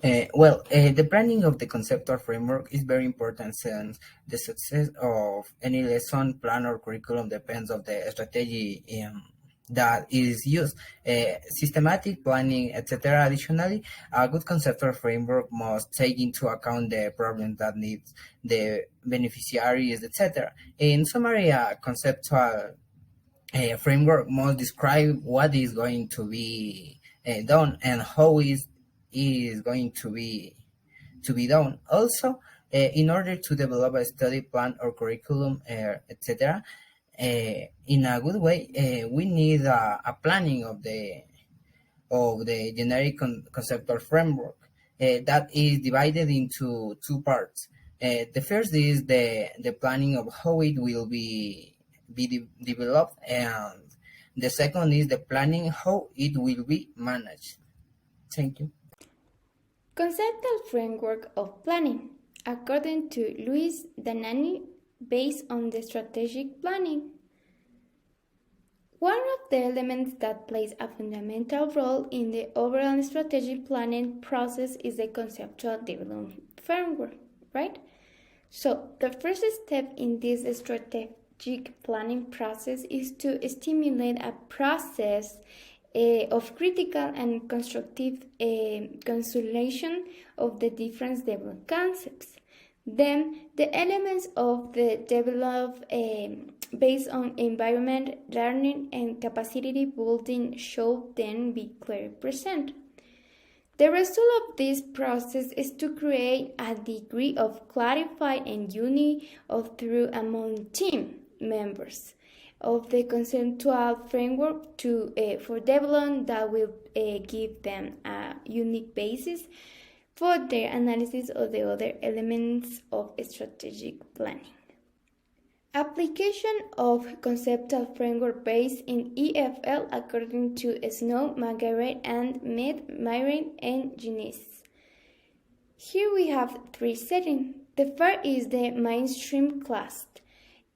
The planning of the conceptual framework is very important since the success of any lesson plan or curriculum depends on the strategy that is used, systematic planning, etc. Additionally, a good conceptual framework must take into account the problems that needs the beneficiaries, etc. In summary, a conceptual framework must describe what is going to be done and how is going to be done. Also, in order to develop a study plan or curriculum, etc., in a good way, we need a planning of the generic conceptual framework that is divided into two parts. The first is the planning of how it will be developed, and the second is the planning how it will be managed. Thank you. Conceptual framework of planning, according to Luis Danani, based on the strategic planning. One of the elements that plays a fundamental role in the overall strategic planning process is the conceptual development framework, right? So, the first step in this strategic planning process is to stimulate a process of critical and constructive consolidation of the different developed concepts. Then the elements of the develop based on environment, learning, and capacity building should then be clearly present. The result of this process is to create a degree of clarity and unity of through among team members of the conceptual framework for development that will give them a unique basis for their analysis of the other elements of strategic planning. Application of conceptual framework based in EFL according to Snow, Margaret, and Myron and Genesis. Here we have three settings. The first is the mainstream class.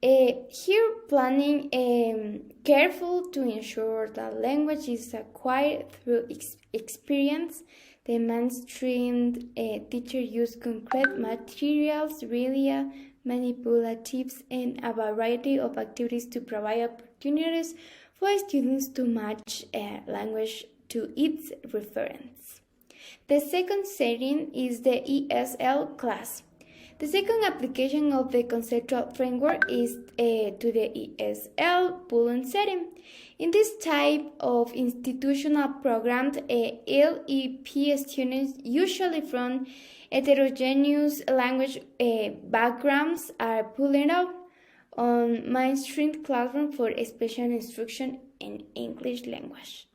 Here planning careful to ensure that language is acquired through experience. The mainstream teacher use concrete materials, really manipulatives, and a variety of activities to provide opportunities for students to match language to its reference. The second setting is the ESL class. The second application of the conceptual framework is to the ESL bullet setting. In this type of institutional programs, LEP students, usually from heterogeneous language backgrounds, are pulled out on mainstream classroom for special instruction in English language.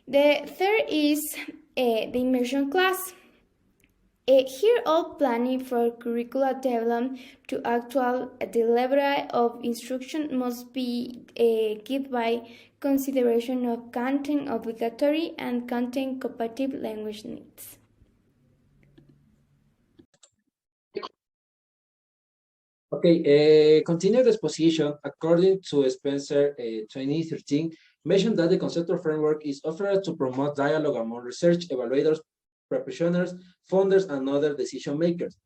The third is the immersion class. Here, all planning for curricular development to actual delivery of instruction must be given by consideration of content obligatory and content compatible language needs. Okay, continue the exposition. According to Spencer 2013, mentioned that the conceptual framework is offered to promote dialogue among research evaluators, practitioners, funders, and other decision makers.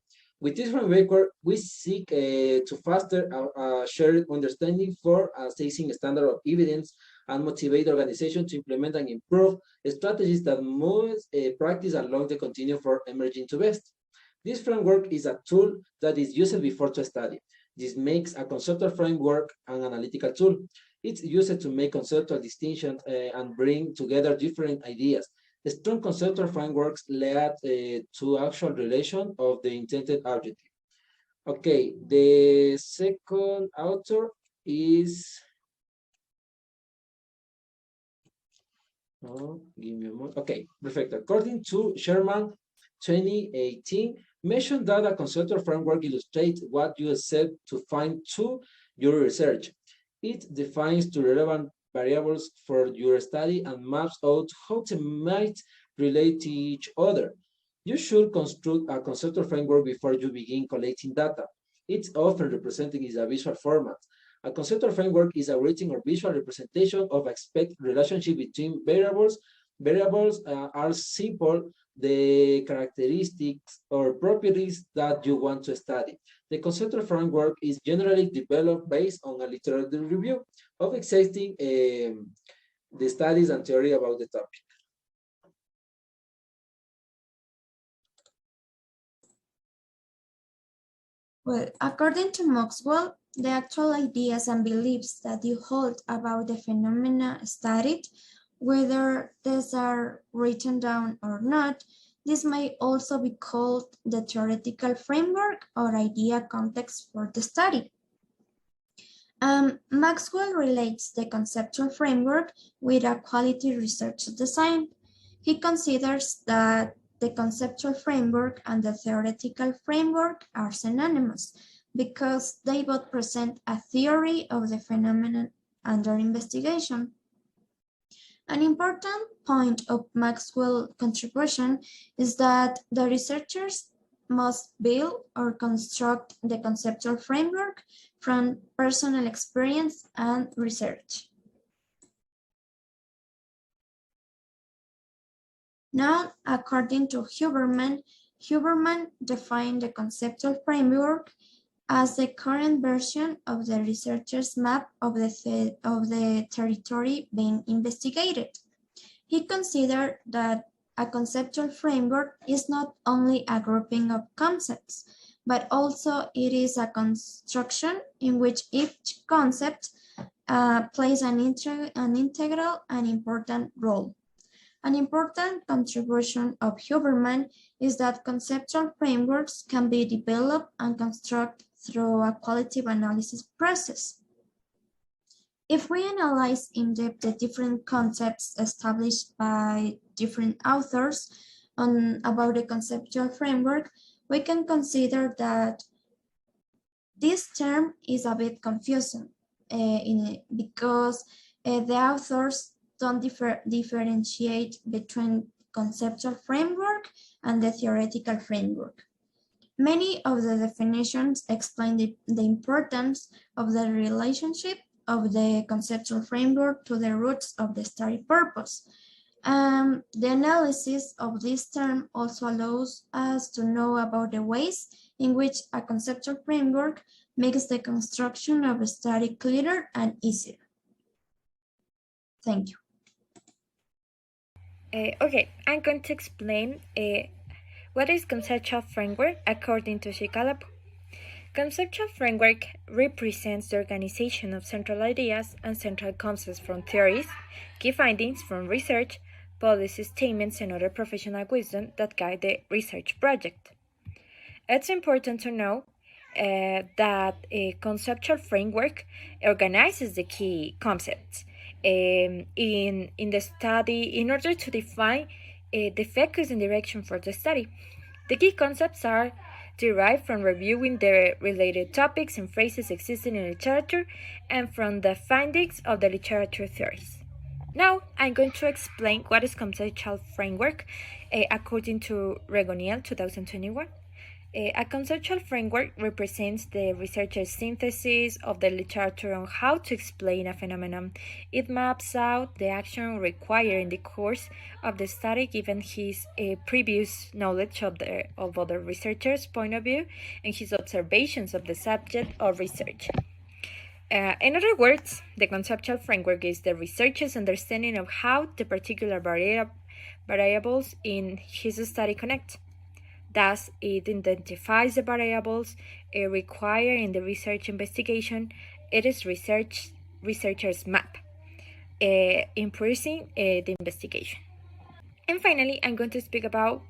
With this framework, we seek to foster a shared understanding for assessing standard of evidence and motivate organizations to implement and improve strategies that move practice along the continuum for emerging to best. This framework is a tool that is used before to study. This makes a conceptual framework an analytical tool. It's used to make conceptual distinctions and bring together different ideas. Strong conceptual frameworks lead to actual relation of the intended objective. Okay, the second author is, oh, give me a moment. Okay, perfect. According to Sherman 2018, mentioned that a conceptual framework illustrates what you set to find to your research. It defines the relevant variables for your study and maps out how they might relate to each other. You should construct a conceptual framework before you begin collecting data. It's often represented in a visual format. A conceptual framework is a written or visual representation of expected relationship between variables. Variables are simple the characteristics or properties that you want to study. The conceptual framework is generally developed based on a literature review of existing the studies and theory about the topic. Well, according to Maxwell, the actual ideas and beliefs that you hold about the phenomena studied, whether these are written down or not, this may also be called the theoretical framework or idea context for the study. Maxwell relates the conceptual framework with a quality research design. He considers that the conceptual framework and the theoretical framework are synonymous because they both present a theory of the phenomenon under investigation. An important point of Maxwell's contribution is that the researchers must build or construct the conceptual framework from personal experience and research. Now, according to Huberman defined the conceptual framework as the current version of the researcher's map of the territory being investigated. He considered that a conceptual framework is not only a grouping of concepts, but also it is a construction in which each concept plays an integral and important role. An important contribution of Huberman is that conceptual frameworks can be developed and constructed through a qualitative analysis process. If we analyze in depth the different concepts established by different authors about the conceptual framework, we can consider that this term is a bit confusing because the authors don't differentiate between conceptual framework and the theoretical framework. Many of the definitions explain the importance of the relationship of the conceptual framework to the roots of the study purpose. The analysis of this term also allows us to know about the ways in which a conceptual framework makes the construction of a study clearer and easier. Thank you. Okay, I'm going to explain what is conceptual framework according to Shikalapo. Conceptual framework represents the organization of central ideas and central concepts from theories, key findings from research, policy statements, and other professional wisdom that guide the research project. It's important to know that a conceptual framework organizes the key concepts in the study in order to define the focus and direction for the study. The key concepts are derived from reviewing the related topics and phrases existing in literature and from the findings of the literature theories. Now, I'm going to explain what is conceptual framework according to Regoniel 2021. A conceptual framework represents the researcher's synthesis of the literature on how to explain a phenomenon. It maps out the action required in the course of the study given his previous knowledge of other researchers' point of view and his observations of the subject of research. In other words, the conceptual framework is the researcher's understanding of how the particular variables in his study connect. Thus, it identifies the variables required in the research investigation. It is researcher's map, increasing the investigation. And finally, I'm going to speak about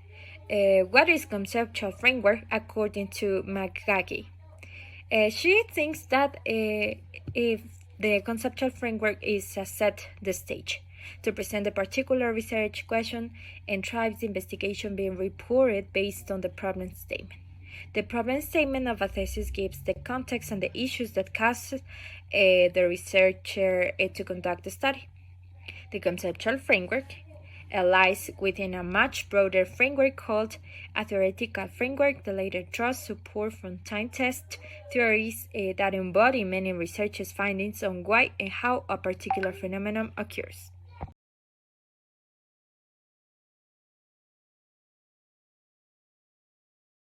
what is conceptual framework according to McGaggy. She thinks that if the conceptual framework is to set the stage to present a particular research question and drives the investigation being reported based on the problem statement. The problem statement of a thesis gives the context and the issues that cause the researcher to conduct the study. The conceptual framework lies within a much broader framework called a theoretical framework that later draws support from time-tested theories that embody many researchers' findings on why and how a particular phenomenon occurs.